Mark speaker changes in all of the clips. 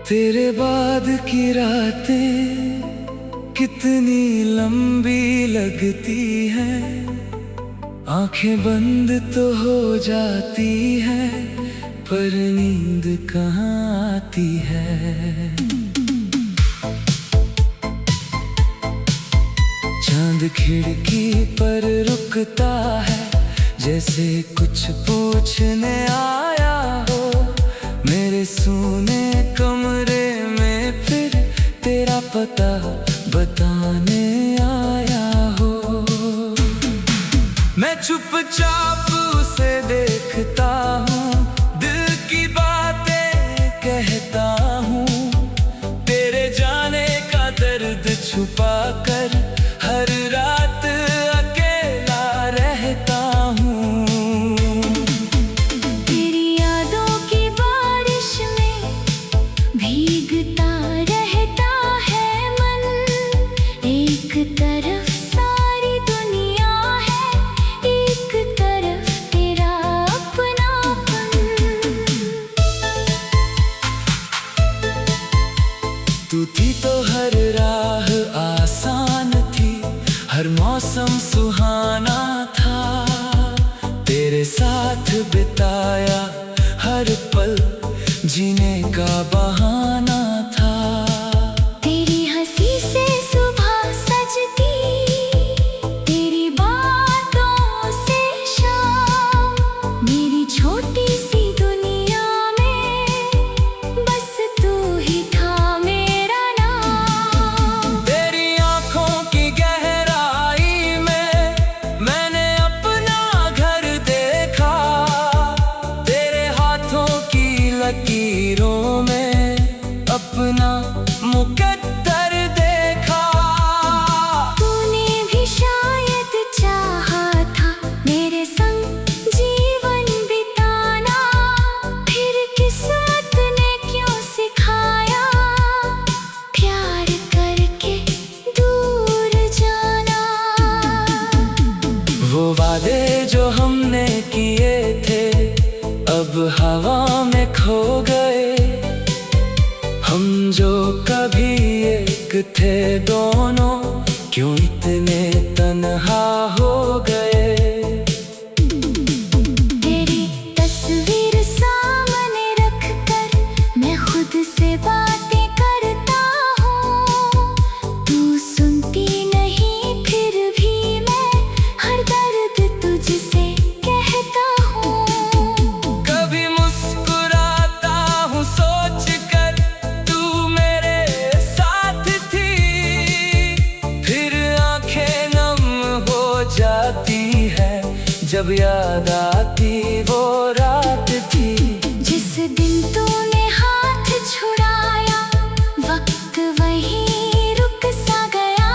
Speaker 1: तेरे बाद की रातें कितनी लंबी लगती हैं, आंखें बंद तो हो जाती हैं पर नींद कहाँ आती है। चांद खिड़की पर रुकता है जैसे कुछ पूछने आया हो, मेरे सूने कमरे में फिर तेरा पता बताने आया हो। मैं चुपचाप उसे देखता हूँ, दिल की बातें कहता हूँ, तेरे जाने का दर्द छुपा कर हर रात अकेला रहता हूँ।
Speaker 2: तेरी यादों की बारिश में भीगता रहता है मन, एक तरफ सारी दुनिया है, एक तरफ तेरा अपनापन।
Speaker 1: तू थी तो हर राह आसान थी, हर मौसम सुहाना था, तेरे साथ बिताया हर पल जीने का बहाना था।
Speaker 2: तेरी हंसी से सुबह सजती, तेरी बातों से शाम, मेरी छोटी सी दुनिया में बस तू ही था मेरा नाम।
Speaker 1: तेरी आंखों की गहराई में मैंने अपना घर देखा, तेरे हाथों की लकीरों में अपना मुकद्दर देखा।
Speaker 2: तूने भी शायद चाहा था मेरे संग जीवन बिताना, फिर किस्मत ने क्यों सिखाया प्यार करके दूर जाना।
Speaker 1: वो वादे जो हमने किए थे अब हवा में खो गए, हम जो कभी एक थे दोनों क्यों इतने तन्हा हो गए।
Speaker 2: तेरी तस्वीर सामने रख कर मैं खुद से बातें करता हूँ, तू सुनती नहीं फिर भी मैं हर दर्द तुझसे कहता हूँ।
Speaker 1: कभी मुस्कुराता हूँ सोच कर तू मेरे साथ थी, फिर आंखें नम हो जाती है जब याद आती वो रात थी।
Speaker 2: जिस दिन तूने हाथ छुड़ाया वक्त वहीं रुक सा गया,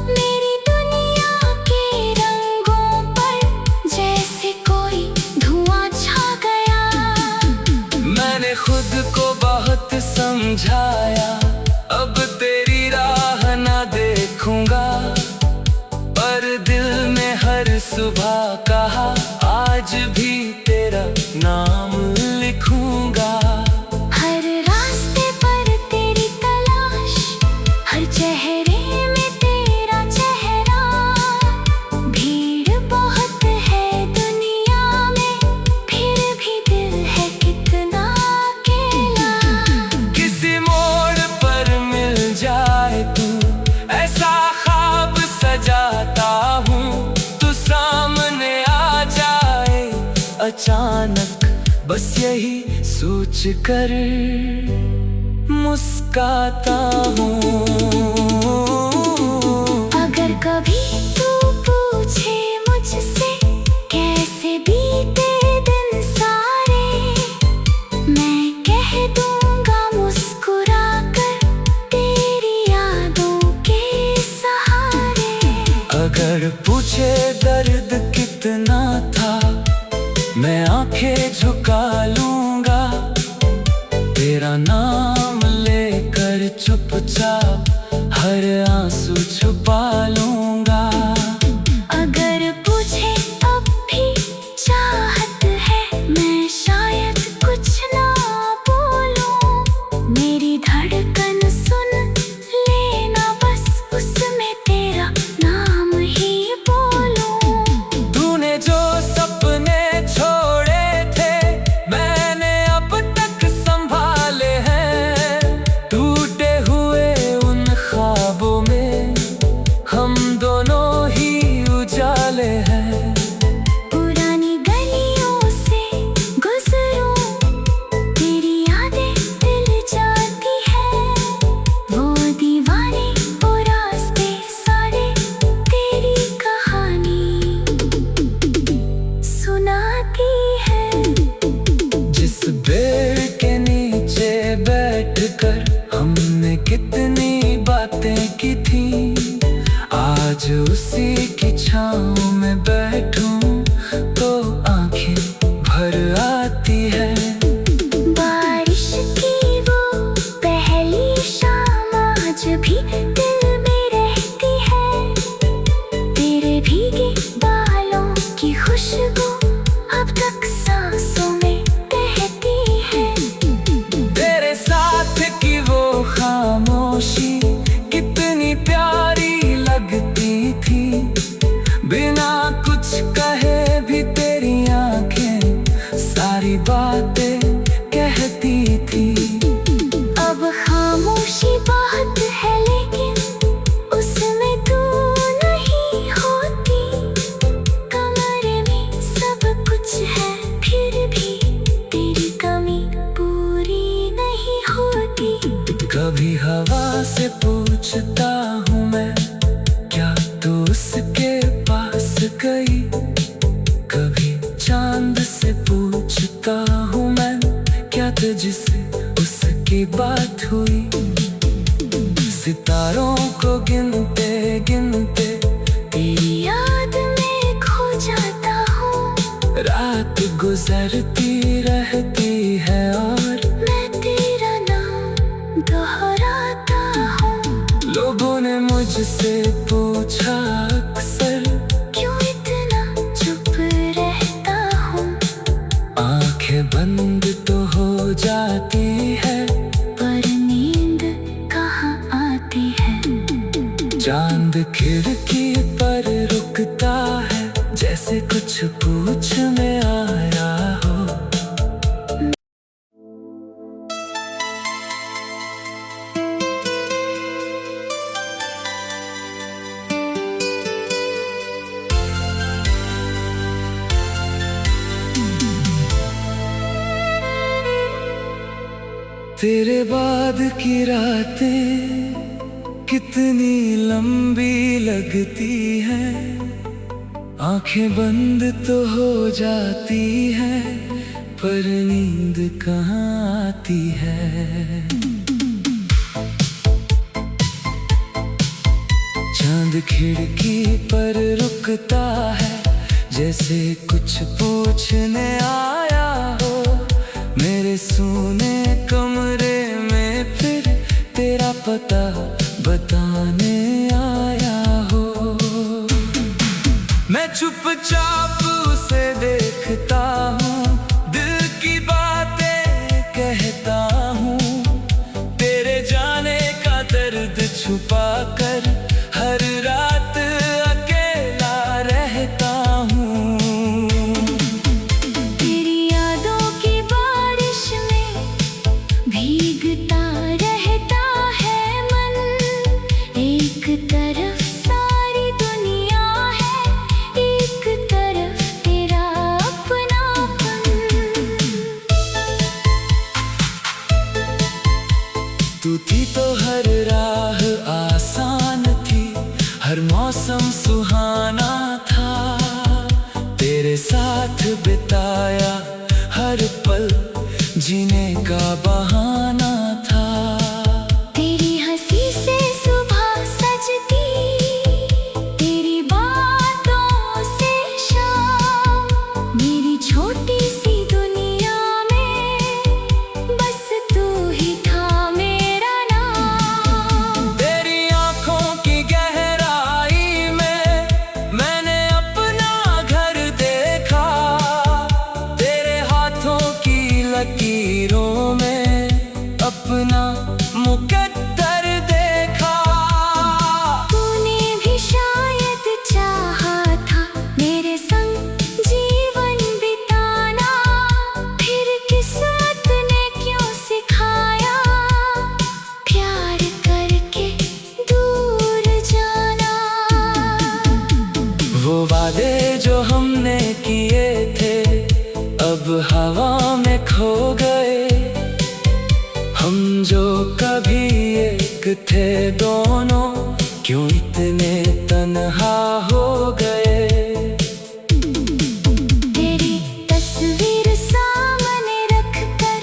Speaker 2: मेरी दुनिया के रंगों पर जैसे कोई धुआं छा गया।
Speaker 1: मैंने खुद को बहुत समझाया अब तेरी राह ना देखूंगा, पर दिल में हर सुबह कहा आज भी तेरा नाम लिखूंगा।
Speaker 2: हर रास्ते पर तेरी तलाश, हर चेहरे में तेरा चेहरा, भीड़ बहुत है दुनिया में फिर भी दिल है कितना अकेला।
Speaker 1: किसी मोड़ पर मिल जाए तू ऐसा ख्वाब सजाता हूँ, तू सामने आ जाए अचानक बस यही सोच कर मुस्काता हूँ।
Speaker 2: अगर कभी तू पूछे मुझसे कैसे बीते दिन सारे, मैं कह दूंगा मुस्कुरा कर तेरी यादों के सहारे।
Speaker 1: अगर पूछे दर्द कितना था मैं आंखें झुका लूंगा, तेरा नाम लेकर चुपचाप हर आंसू कभी हवा से पूछता हूँ मैं, क्या तू उसके पास गई। कभी चांद से पूछता हूँ मैं, क्या तुझसे उसकी बात हुई। सितारों को गिनते गिनते
Speaker 2: तेरी याद में खो जाता हूँ।
Speaker 1: रात गुजरती रहती है और
Speaker 2: मैं तेरा नाम दोहराता हूँ।
Speaker 1: लोगों ने मुझसे पूछा अक्सर,
Speaker 2: क्यों इतना चुप रहता हूँ।
Speaker 1: आंखें बंद तो हो जाती है
Speaker 2: पर नींद कहाँ आती है।
Speaker 1: चांद खिड़की पर रुकता है, जैसे कुछ पूछने आया हो। तेरे बाद की रातें कितनी लंबी लगती हैं, आंखें बंद तो हो जाती हैं, पर नींद कहाँ आती है। चांद खिड़की पर रुकता है, जैसे कुछ पूछने आया हो। मेरे सोने कमरे में फिर तेरा पता बताने आया हो। मैं चुपचाप उसे देखता हूँ, दिल की बातें कहता हूँ। तेरे जाने का दर्द छुपा कर हर रात अकेला रहता हूँ।
Speaker 2: तेरी यादों की बारिश में भीगता रहता है मन। एक तरफ सारी दुनिया है, एक तरफ तेरा अपनापन।
Speaker 1: तू थी तो हर राह आसान थी, हर मौसम सुहाना था। तेरे साथ बिताया हर पल जीने का बहाना था।
Speaker 2: तेरी हंसी से सुबह सजती, तेरी बातों से शाम। मेरी छोटी सी दुनिया में बस तू ही था मेरा नाम।
Speaker 1: तेरी आंखों की गहराई में मैंने अपना घर देखा। तेरे हाथों की लकीरों में अपना मुकद्दर देखा।
Speaker 2: तूने भी शायद चाहा था मेरे संग जीवन बिताना। फिर किस्मत ने क्यों सिखाया प्यार करके दूर जाना।
Speaker 1: वो वादे जो हमने किए थे अब हवा में खो गए। हम जो कभी एक थे दोनों, क्यों इतने तन्हा हो गए।
Speaker 2: तेरी तस्वीर सामने रखकर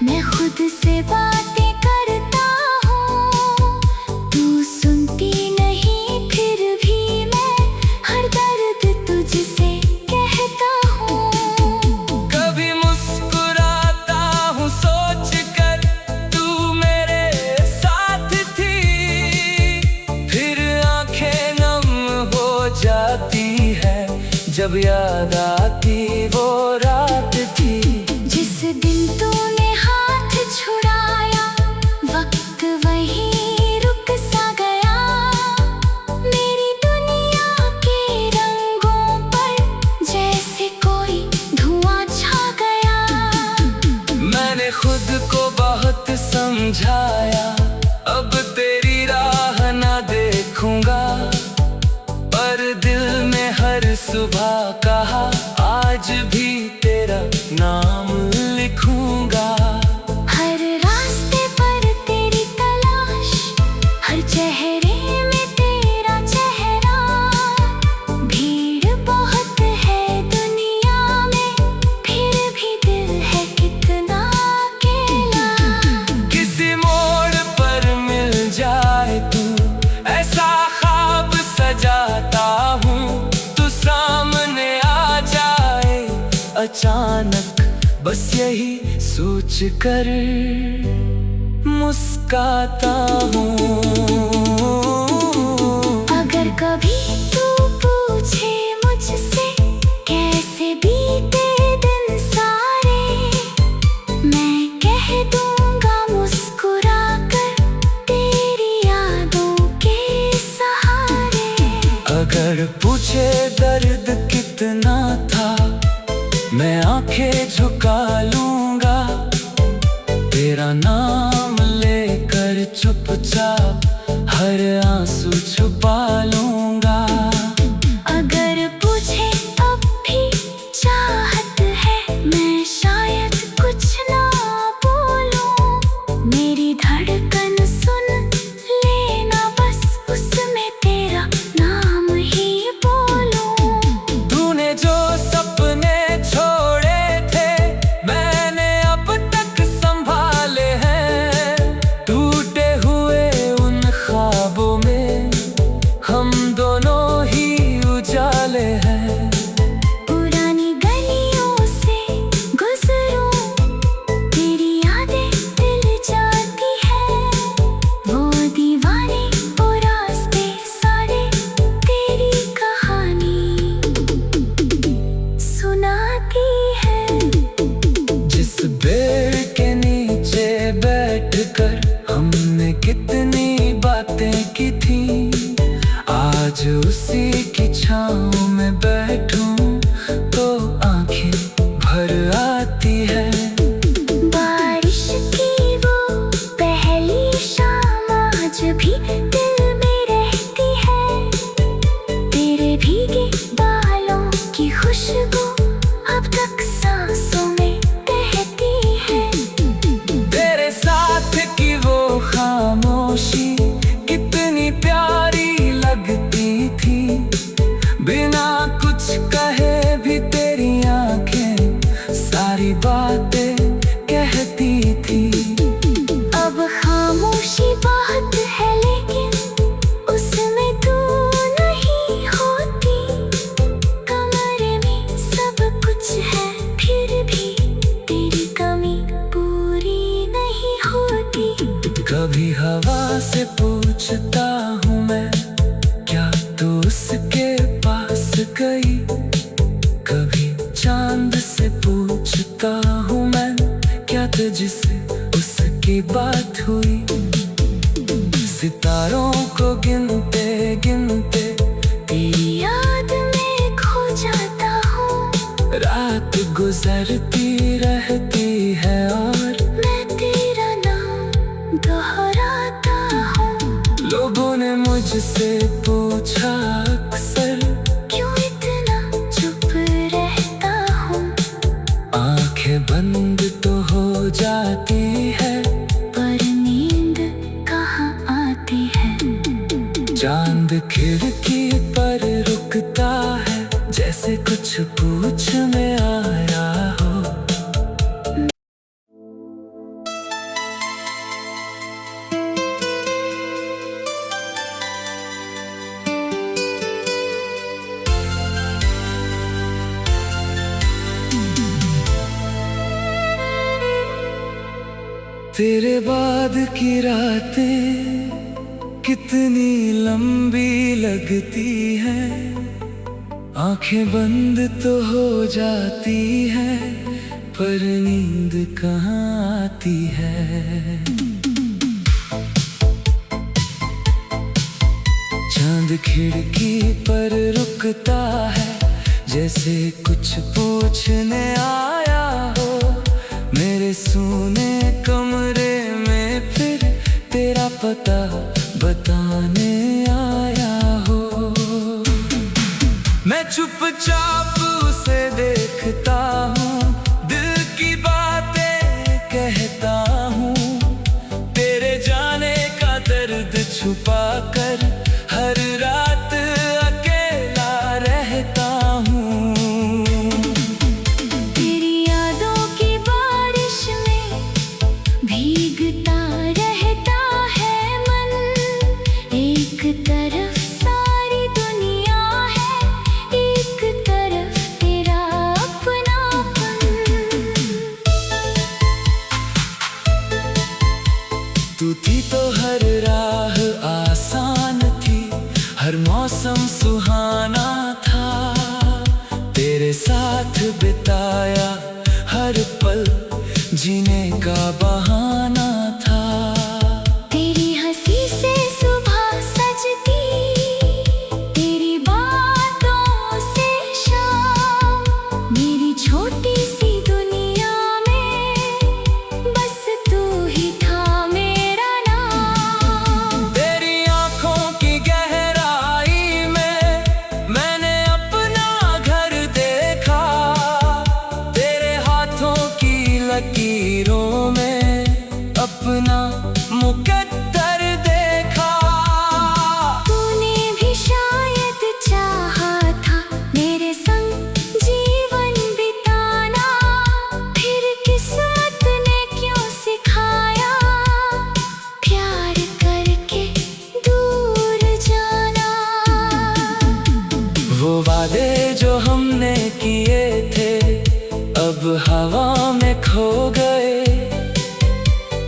Speaker 2: मैं खुद से बातें करता हूँ। तू सुनती नहीं फिर भी मैं हर दर्द तुझसे कहता हूँ।
Speaker 1: कभी मुस्कुराता हूँ सोच कर तू मेरे साथ थी, फिर आंखें नम हो जाती है जब याद आती वो रात थी।
Speaker 2: जिस दिन तूने हाथ छुड़ाया वक्त वहीं रुक सा गया। मेरी दुनिया के रंगों पर जैसे कोई धुआं छा गया।
Speaker 1: मैंने खुद को बहुत समझाया, अब तेरी राह ना देखूंगा। पर दिल में हर सुबह कहा आज भी तेरा नाम लिखूंगा।
Speaker 2: हर रास्ते पर तेरी तलाश
Speaker 1: अचानक, बस यही सोच कर मुस्काता हूँ।
Speaker 2: अगर कभी तू पूछे मुझसे कैसे बीते दिन सारे, मैं कह दूंगा मुस्कुरा कर तेरी यादों के सहारे।
Speaker 1: अगर पूछे दर्द कितना था, मैं आंखें झुका लूंगा, तेरा नाम लेकर चुपचाप हर आंसू छुपा लूंगा।
Speaker 2: अगर पूछे अब भी चाहत है, मैं शायद कुछ ना बोलूं, मेरी धड़कन सुन लेना, बस उसमें तेरा नाम ही बोलूं।
Speaker 1: तूने जो सपने छोड़े थे, मैंने अब तक संभाले हैं, टूटे हुए उन ख्वाबों में हम दोनों ही उजाले हैं।
Speaker 2: पुरानी गलियों से गुजरूं, तेरी यादें दिल जाती है, वो दीवाने वो रास्ते सारे तेरी कहानी सुनाती है।
Speaker 1: जिस पेड़ के नीचे बैठकर हमने कितनी बातें की थी, आज उसी की छाँव में बैठूं तो आंखें भर आती है।
Speaker 2: बारिश की वो पहली शाम आज भी दिल में रहती है, तेरे भीगे बालों की खुशबू अब तक सांसों में बहती है।
Speaker 1: तेरे साथ की वो खामोशी कितनी प्यारी लगती थी, बिना कुछ कहे भी तेरी आंखें सारी बातें कहती थी।
Speaker 2: अब खामोशी बात है लेकिन उसमें तू नहीं होती, कमरे में सब कुछ है फिर भी तेरी कमी पूरी नहीं होती।
Speaker 1: कभी हवा से पूछता हूँ मैं, क्या तू उसके पास गई, कभी चांद से पूछता हूँ मैं, क्या तुझसे उसकी बात हुई। सितारों को गिनते गिनते
Speaker 2: तेरी याद में खो जाता हूँ,
Speaker 1: रात गुजरती रहती है और
Speaker 2: मैं तेरा नाम दोहराता हूँ।
Speaker 1: लोगों ने मुझसे पूछा अक्सर,
Speaker 2: क्यों इतना चुप रहता हूँ,
Speaker 1: आंखें बंद तो हो जाती है,
Speaker 2: पर नींद कहाँ आती है।
Speaker 1: चांद खिड़की पर रुकता है, जैसे कुछ पूछ में आया हो। तेरे बाद की रातें कितनी लंबी लगती हैं, आंखें बंद तो हो जाती हैं, पर नींद कहाँ आती है। चांद खिड़की पर रुकता है, जैसे कुछ पूछने आया हो, मेरे सूने कमरे में फिर तेरा पता बताने आया हो। मैं चुपचाप उसे देखता हूँ, दिल की बातें कहता हूँ, तेरे जाने का दर्द छुपा कर हर रात अकेला रहता हूँ।
Speaker 2: तेरी यादों की बारिश में भीगता रहता है मन, एक तरफ सारी दुनिया है, एक तरफ तेरा अपनापन।
Speaker 1: तू थी तो हर राह आसान थी, हर मौसम सुहाना था। तेरे साथ बिताया हर पल जीने का बहाना था।
Speaker 2: तेरी हंसी से सुबह सजती, तेरी बातों से शाम। मेरी छोटी सी दुनिया में बस तू ही था मेरा नाम।
Speaker 1: तेरी आंखों की गहराई में मैंने अपना घर देखा, तेरे हाथों की लकीरों में अपना मुकद्दर देखा।
Speaker 2: तूने भी शायद चाहा था मेरे संग जीवन बिताना, फिर किस्मत ने क्यों सिखाया प्यार करके दूर जाना।
Speaker 1: वो वादे जो हमने किए थे अब हवा में खो गए।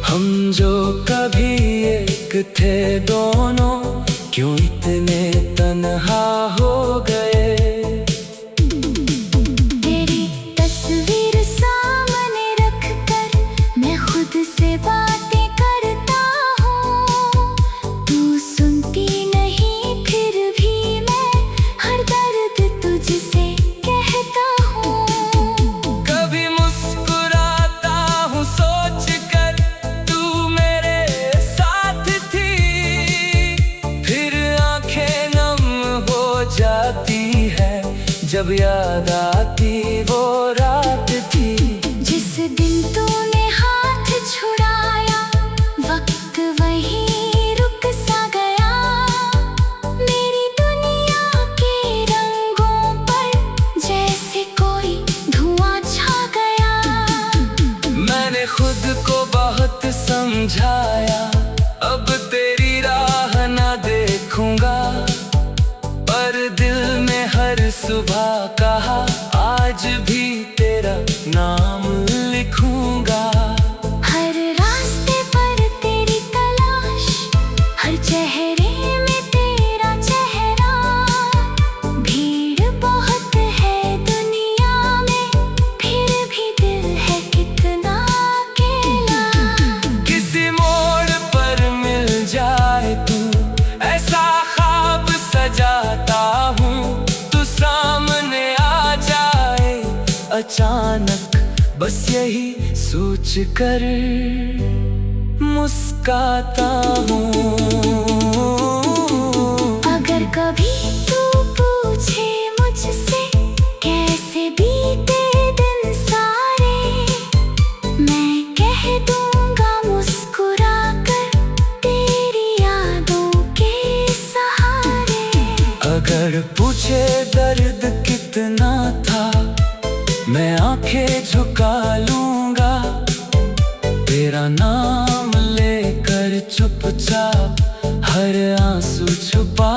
Speaker 1: हम जो कभी एक थे दोनों क्यों इतने तन्हा हो गए।
Speaker 2: तेरी तस्वीर सामने रख कर मैं खुद से बातें करता हूँ। तू सुनती नहीं फिर भी मैं हर दर्द तुझसे कहता हूँ।
Speaker 1: कभी मुस्कुराता हूँ सोच कर तू मेरे साथ थी, फिर आंखें नम हो जाती है जब याद आती वो रात थी।
Speaker 2: जिस दिन तूने हाथ छुड़ाया वक्त वहीं रुक सा गया। मेरी दुनिया के रंगों पर जैसे कोई धुआं छा गया।
Speaker 1: मैंने खुद को बहुत समझाया अब तेरी राह ना देखूंगा, पर दिल में हर सुबह कहा आज भी तेरा नाम लिखूंगा।
Speaker 2: हर रास्ते पर तेरी तलाश, हर चेहरे में तेरा चेहरा। भीड़ बहुत है दुनिया में फिर भी दिल है कितना अकेला।
Speaker 1: किसी मोड़ पर मिल जाए तू ऐसा ख्वाब सजाता हूँ, तू सामने आ जाए अचानक बस यही सोच कर मुस्काता हूँ।
Speaker 2: अगर कभी तू पूछे मुझसे कैसे बीते दिन सारे, मैं कह दूंगा मुस्कुरा कर तेरी यादों के सहारे।
Speaker 1: अगर पूछे दर्द कितना था मैं आंखें झुका लूंगा, तेरा नाम लेकर चुपचाप हर आंसू छुपा